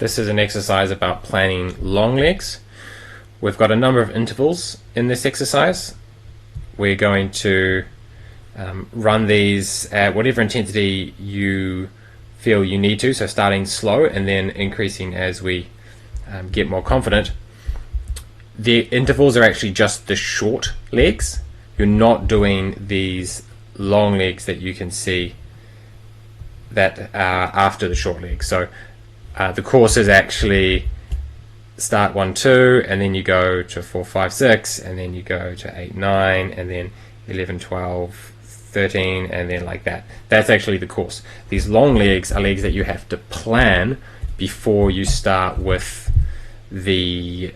This is an exercise about planning long legs. We've got a number of intervals in this exercise. We're going to run these at whatever intensity you feel you need to, so starting slow and then increasing as we get more confident. The intervals are actually just the short legs. You're not doing these long legs that you can see that are after the short legs. So the course is actually start 1, 2, and then you go to 4, 5, 6, and then you go to 8, 9, and then 11, 12, 13, and then like that. That's actually the course. These long legs are legs that you have to plan before you start with the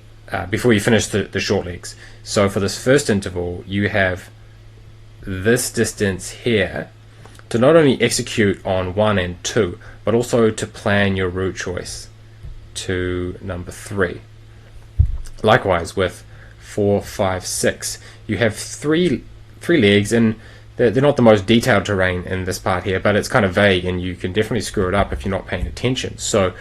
before you finish the short legs. So for this first interval, you have this distance here to not only execute on 1 and 2, but also to plan your route choice to number 3. Likewise with 4, 5, 6, you have three legs, and they're not the most detailed terrain in this part here, but it's kind of vague and you can definitely screw it up if you're not paying attention. So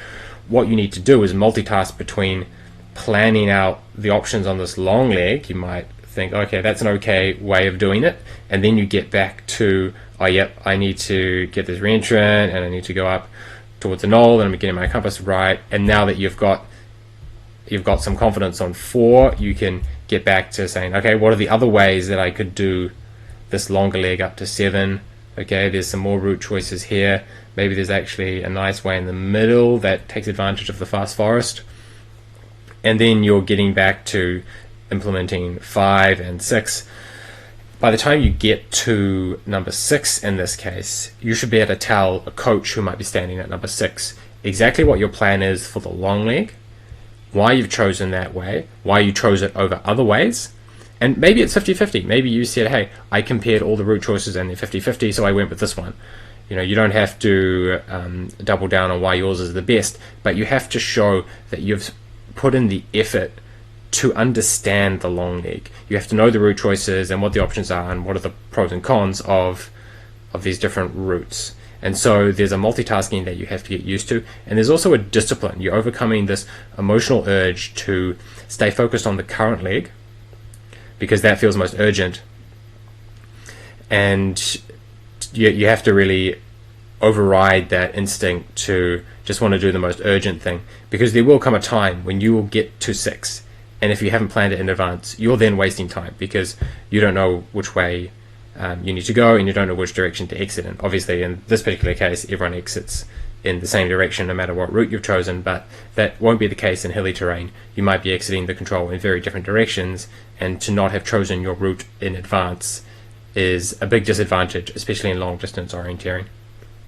what you need to do is multitask between planning out the options on this long leg. You might think, okay, that's an okay way of doing it, and then you get back to, oh yep, I need to get this reentrant and I need to go up towards the knoll and I'm getting my compass right. And now that you've got some confidence on 4, you can get back to saying, okay, what are the other ways that I could do this longer leg up to 7? Okay, there's some more route choices here. Maybe there's actually a nice way in the middle that takes advantage of the fast forest. And then you're getting back to implementing 5 and 6. By the time you get to number 6 in this case, you should be able to tell a coach who might be standing at number 6 exactly what your plan is for the long leg, why you've chosen that way, why you chose it over other ways. And maybe it's 50-50. Maybe you said, hey, I compared all the route choices and they're 50-50, so I went with this one. You know, you don't have to double down on why yours is the best, but you have to show that you've put in the effort to understand the long leg. You have to know the route choices and what the options are and what are the pros and cons of these different routes. And so there's a multitasking that you have to get used to, and there's also a discipline. You're overcoming this emotional urge to stay focused on the current leg because that feels most urgent, and you have to really override that instinct to just want to do the most urgent thing, because there will come a time when you will get to 6, and if you haven't planned it in advance, you're then wasting time because you don't know which way you need to go and you don't know which direction to exit in. Obviously in this particular case everyone exits in the same direction no matter what route you've chosen, but that won't be the case in hilly terrain. You might be exiting the control in very different directions, and to not have chosen your route in advance is a big disadvantage, especially in long distance orienteering.